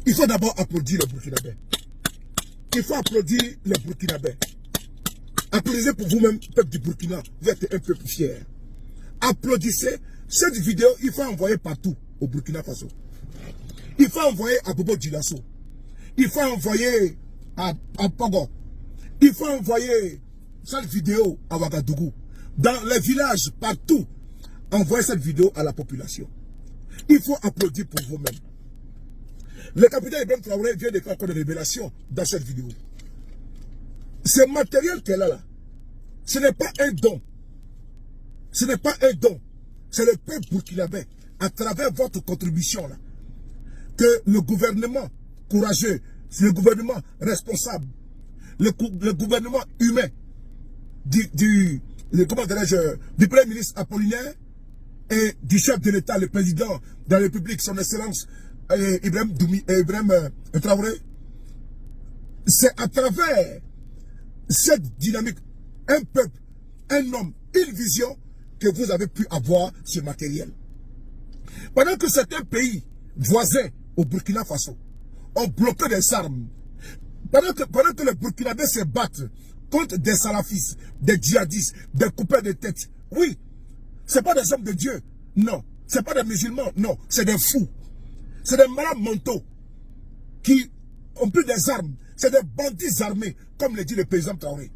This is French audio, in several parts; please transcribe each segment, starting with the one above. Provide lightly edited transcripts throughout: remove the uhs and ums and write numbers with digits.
Il faut d'abord applaudir les Burkinabés. Il faut applaudir les Burkinabés. Applaudissez pour vous-même, peuple du Burkina. Vous êtes un peuple fier. Applaudissez. Cette vidéo, il faut envoyer partout au Burkina Faso. Il faut envoyer à Bobo Djilasso. Il faut envoyer à Pogo. Il faut envoyer cette vidéo à Ouagadougou. Dans les villages, partout, envoyez cette vidéo à la population. Il faut applaudir pour vous-même. Le capitaine Ibrahim Traoré vient de faire encore des révélations dans cette vidéo. Ce matériel qu'elle a là, ce n'est pas un don. Ce n'est pas un don. C'est le peuple burkinabé, à travers votre contribution là, que le gouvernement courageux, le gouvernement responsable, le gouvernement humain du Premier ministre Apollinaire et du chef de l'État, le président de la République, son Excellence Ibrahim Traoré, c'est à travers cette dynamique, un peuple, un homme, une vision, que vous avez pu avoir ce matériel. Pendant que certains pays voisins au Burkina Faso ont bloqué des armes, pendant que les Burkinabés se battent contre des salafistes, des djihadistes, des coupeurs de tête, oui, ce n'est pas des hommes de Dieu, non, ce n'est pas des musulmans, non, c'est des fous, c'est des malades mentaux qui ont pris des armes, c'est des bandits armés, comme le dit le président Traoré.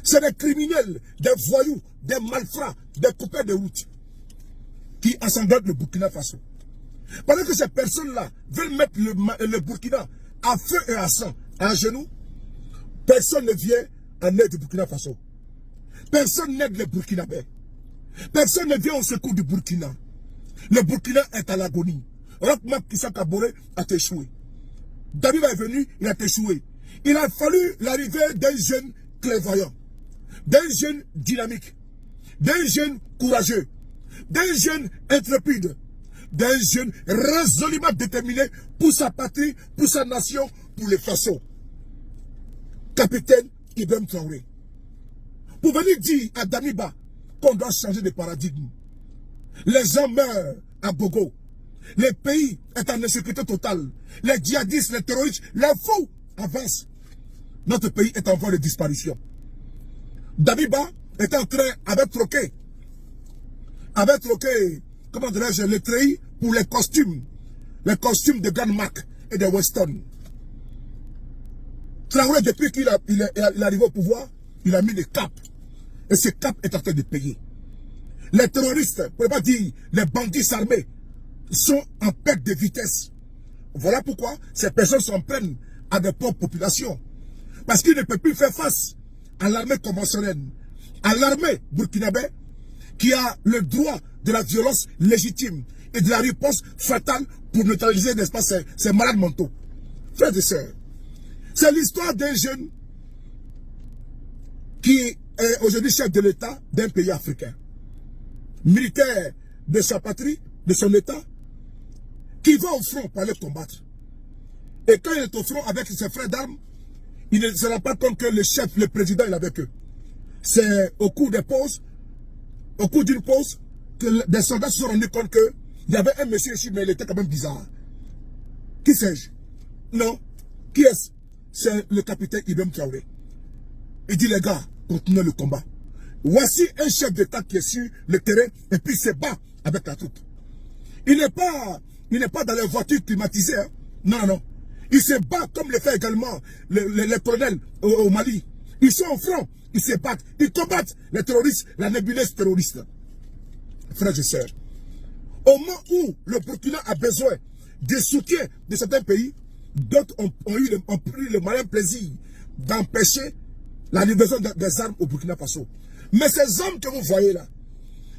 C'est des criminels, des voyous, des malfrats, des coupeurs de route qui ensanglantent le Burkina Faso. Pendant que ces personnes-là veulent mettre le Burkina à feu et à sang, à genoux, personne ne vient en aide du Burkina Faso. Personne n'aide les Burkinabés. Personne ne vient au secours du Burkina. Le Burkina est à l'agonie. Rochmark Kissa Kaboré a échoué. David est venu, il a échoué. Il a fallu l'arrivée d'un jeune clairvoyant, d'un jeune dynamique, d'un jeune courageux, d'un jeune intrépide, d'un jeune résolument déterminé pour sa patrie, pour sa nation, pour les Faso. Capitaine Ibrahim Traoré. Pour venir dire à Damiba qu'on doit changer de paradigme. Les gens meurent à Bogo. Le pays est en insécurité totale. Les djihadistes, les terroristes, les fous avancent. Notre pays est en voie de disparition. Damiba est en train, avait troqué, comment dirais-je, les treillis pour les costumes de grande marque et de Weston. Traoré, depuis qu'il est arrivé au pouvoir, il a mis des caps. Et ce cap est en train de payer. Les terroristes, pour ne pas dire les bandits armés, sont en perte de vitesse. Voilà pourquoi ces personnes s'en prennent à des pauvres populations. Parce qu'ils ne peuvent plus faire face à l'armée conventionnelle, à l'armée burkinabé, qui a le droit de la violence légitime et de la réponse fatale pour neutraliser, n'est-ce pas, ces malades mentaux. Frères et sœurs, c'est l'histoire d'un jeune qui est aujourd'hui chef de l'État d'un pays africain, militaire de sa patrie, de son État, qui va au front pour aller combattre. Et quand il est au front avec ses frères d'armes, il ne se rend pas compte que le chef, le président, il est avec eux. C'est au cours des pauses, au cours d'une pause, que des soldats se sont rendus compte qu'il y avait un monsieur ici, mais il était quand même bizarre. Qui sais-je? Non. Qui est-ce? C'est le capitaine Ibrahim Traoré. Il dit, les gars, continuez le combat. Voici un chef d'État qui est sur le terrain et puis il se bat avec la troupe. Il n'est pas dans les voitures climatisées. Hein. Non, non, non. Il se bat comme le fait également les colonels au Mali. Ils sont au front, ils se battent, ils combattent les terroristes, la nébuleuse terroriste. Frères et sœurs, au moment où le Burkina a besoin des soutiens de certains pays, d'autres ont pris le malin plaisir d'empêcher la livraison des armes au Burkina Faso. Mais ces armes que vous voyez là,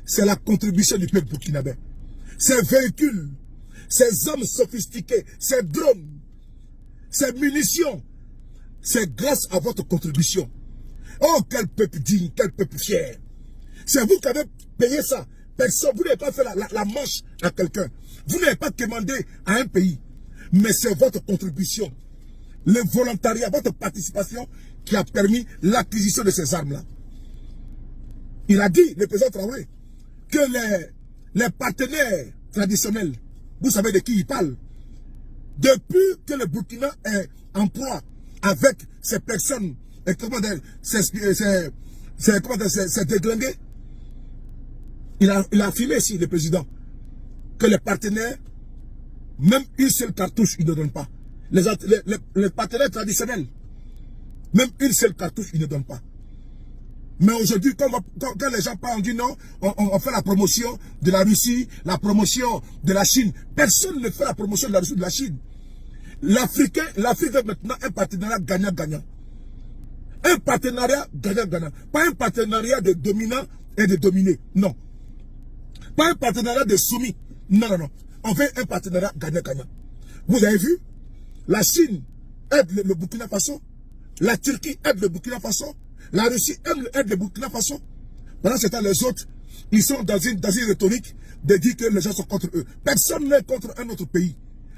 c'est la contribution du peuple burkinabé. Ces véhicules, ces armes sophistiquées, ces drones, ces munitions, c'est grâce à votre contribution. Oh, quel peuple digne, quel peuple fier. C'est vous qui avez payé ça. Personne, vous n'avez pas fait la manche à quelqu'un. Vous n'avez pas demandé à un pays. Mais c'est votre contribution, le volontariat, votre participation qui a permis l'acquisition de ces armes-là. Il a dit, le président Traoré, que les partenaires traditionnels, vous savez de qui il parle, Depuis que le Burkina est en proie avec ces personnes, et comment dire, c'est déglingué, il a affirmé ici, le président, que les partenaires, même une seule cartouche, ils ne donnent pas. Les partenaires traditionnels, même une seule cartouche, ils ne donnent pas. Mais aujourd'hui, quand les gens parlent, on dit non, on fait la promotion de la Russie, la promotion de la Chine. Personne ne fait la promotion de la Russie ou de la Chine. L'Afrique veut maintenant un partenariat gagnant-gagnant. Un partenariat gagnant-gagnant. Pas un partenariat de dominant et de dominé. Non. Pas un partenariat de soumis. Non, non, non. On fait un partenariat gagnant-gagnant. Vous avez vu? La Chine aide le Burkina Faso. La Turquie aide le Burkina Faso. La Russie aide le Burkina Faso. Pendant ce temps, les autres, ils sont dans une rhétorique de dire que les gens sont contre eux. Personne n'est contre un autre pays.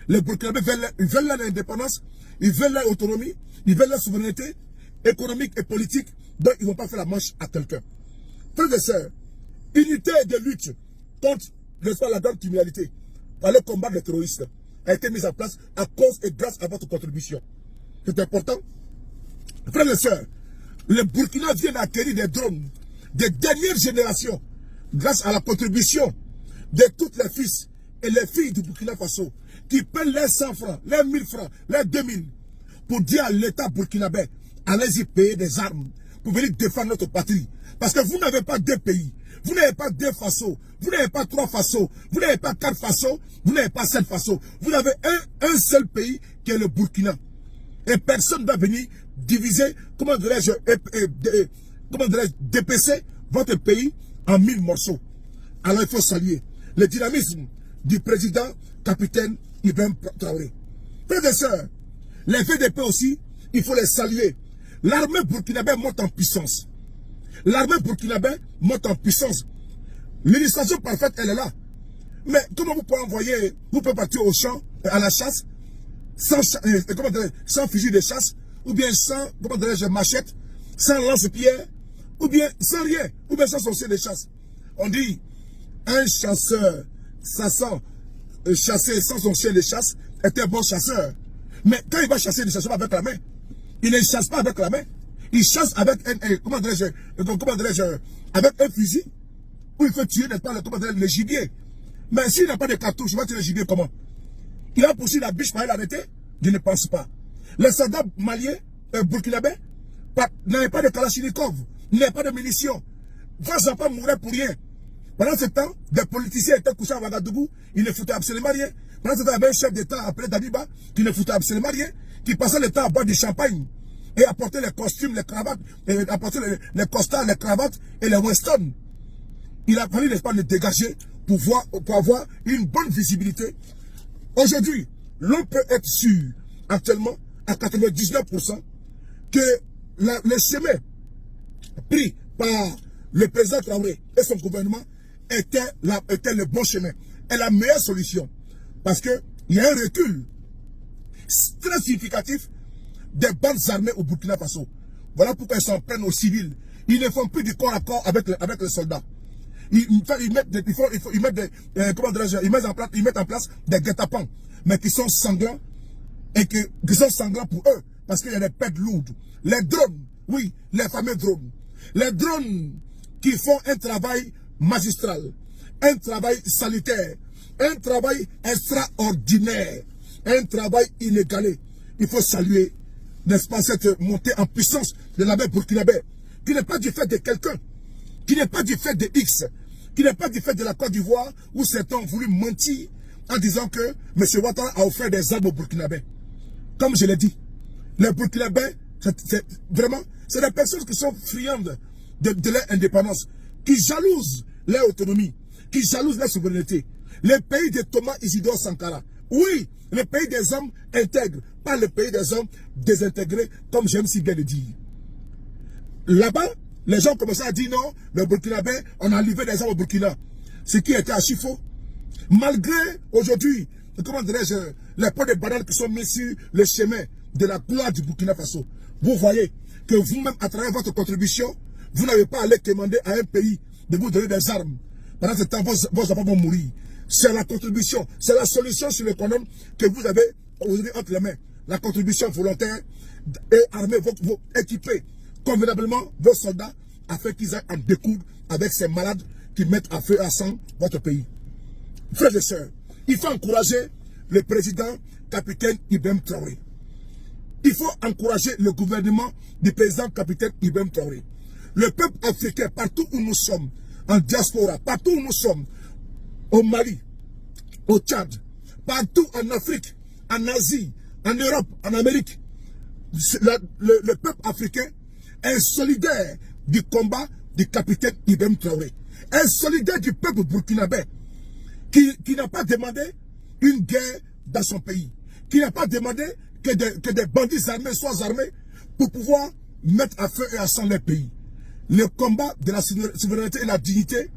Les Burkinabés veulent l'indépendance, ils veulent l'autonomie, ils veulent la souveraineté économique et politique, donc ils ne vont pas faire la manche à quelqu'un. Frères et sœurs, unité de lutte contre la grande criminalité, par le combat des terroristes, a été mise en place à cause et grâce à votre contribution. C'est important. Frères et sœurs, le Burkina vient d'acquérir des drones de dernière génération grâce à la contribution de toutes les fils et les filles du Burkina Faso qui paient les 100 francs, les 1000 francs, les 2000 pour dire à l'État burkinabé, allez-y payer des armes pour venir défendre notre patrie. Parce que vous n'avez pas deux pays, vous n'avez pas deux Faso, vous n'avez pas trois Faso, vous n'avez pas quatre Faso, vous n'avez pas sept Faso. Vous avez un seul pays qui est le Burkina. Et personne ne va venir diviser, comment dirais-je, dépecer votre pays en 1000 morceaux. Alors il faut saluer le dynamisme du président capitaine Ibrahim Traoré. Frères et sœurs, les VDP aussi, il faut les saluer. L'armée burkinabé monte en puissance. L'armée burkinabé monte en puissance. L'illustration parfaite, elle est là. Mais comment vous pouvez envoyer, vous pouvez partir au champ, à la chasse, sans fusil de chasse, ou bien sans, machette, sans lance-pierre, ou bien sans rien, ou bien sans sorcier de chasse. On dit, un chasseur, chasser sans son chien de chasse, est un bon chasseur. Mais quand il va chasser, il ne chasse pas avec la main. Il ne chasse pas avec la main. Il chasse avec avec un fusil, où il faut tuer, n'est-ce pas, le gibier. Mais s'il n'a pas de cartouche, il va tuer le gibier comment? Il a poussé la biche pour l'arrêter? Je ne pense pas. Les soldats maliens, burkinabés, n'avaient pas de kalachnikov, n'avaient pas de munitions. Vos enfants mouraient pour rien. Pendant ce temps, des politiciens étaient couchés à Ouagadougou, ils ne foutaient absolument rien. Pendant ce temps, il y avait un chef d'État appelé Dadiba, qui ne foutait absolument rien, qui passait le temps à boire du champagne et à porter les costumes, les cravates, et à porter les costards, les cravates et les Weston. Il a fallu, n'est-ce pas, le dégager pour avoir une bonne visibilité. Aujourd'hui, l'on peut être sûr, actuellement, à 99%, que le chemin pris par le président Traoré et son gouvernement était le bon chemin, est la meilleure solution. Parce qu'il y a un recul très significatif des bandes armées au Burkina Faso. Voilà pourquoi ils s'en prennent aux civils. Ils ne font plus du corps à corps avec les soldats. Ils mettent en place des guet-apens, mais qui sont sanglants et qui sont sanglants pour eux, parce qu'il y a des pertes lourdes. Les drones, oui, les fameux drones. Les drones qui font un travail magistral, un travail salutaire, un travail extraordinaire, un travail inégalé. Il faut saluer, n'est-ce pas, cette montée en puissance de l'armée burkinabé, qui n'est pas du fait de quelqu'un, qui n'est pas du fait de X, qui n'est pas du fait de la Côte d'Ivoire, où certains ont voulu mentir en disant que M. Ouattara a offert des armes aux Burkinabés. Comme je l'ai dit, les Burkinabés, c'est des personnes qui sont friandes de leur indépendance, qui jalousent leur autonomie, qui jalousent leur souveraineté. Le pays de Thomas Isidore Sankara, oui, le pays des hommes intègres, pas le pays des hommes désintégrés, comme j'aime si bien le dire. Là-bas, les gens commençaient à dire non, le Burkinabé, on a livré des armes au Burkina. Ce qui était archi faux. Malgré aujourd'hui, comment dirais-je, les pots de banane qui sont mis sur le chemin de la gloire du Burkina Faso. Vous voyez que vous-même, à travers votre contribution, vous n'avez pas à aller demander à un pays de vous donner des armes. Pendant ce temps, vos enfants vont mourir. C'est la contribution, c'est la solution sur l'économie que vous avez aujourd'hui entre les mains la contribution volontaire et armée, vont équiper convenablement vos soldats afin qu'ils aillent en découdre avec ces malades qui mettent à feu et à sang votre pays. Frères et sœurs, il faut encourager le président capitaine Ibrahim Traoré. Il faut encourager le gouvernement du président capitaine Ibrahim Traoré. Le peuple africain, partout où nous sommes, en diaspora, partout où nous sommes, au Mali, au Tchad, partout en Afrique, en Asie, en Europe, en Amérique, le peuple africain est solidaire du combat du capitaine Ibrahim Traoré, est solidaire du peuple burkinabé qui n'a pas demandé une guerre dans son pays, qui n'a pas demandé que des bandits armés soient armés pour pouvoir mettre à feu et à sang leur pays. Le combat de la souveraineté et la dignité,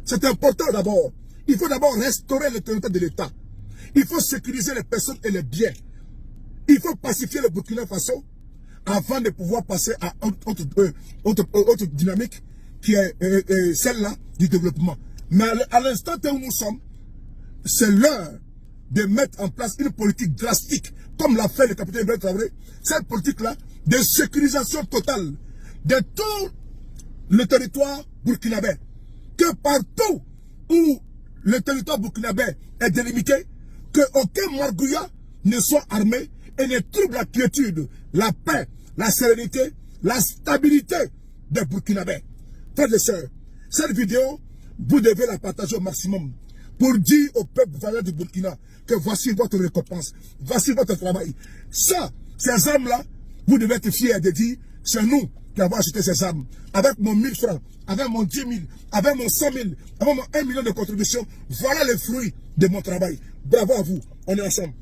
c'est important d'abord. Il faut d'abord restaurer l'autorité de l'État. Il faut sécuriser les personnes et les biens. Il faut pacifier le Burkina Faso avant de pouvoir passer à autre dynamique qui est celle-là du développement. Mais à l'instant où nous sommes, c'est l'heure de mettre en place une politique drastique, comme l'a fait le capitaine Ibrahim Traoré, cette politique-là de sécurisation totale de tout le territoire burkinabé. Que partout où le territoire burkinabé est délimité, qu'aucun margouillat ne soit armé et ne trouble la quiétude, la paix, la sérénité, la stabilité des Burkinabés. Frères et sœurs, cette vidéo, vous devez la partager au maximum pour dire au peuple vaillant du Burkina que voici votre récompense, voici votre travail. Ça, ces armes-là, vous devez être fiers de dire, c'est nous qui avons acheté ces armes. Avec mon 1000 francs, avec mon 10 000, avec mon 100 000, avec mon 1 million de contributions, voilà les fruits de mon travail. Bravo à vous, on est ensemble.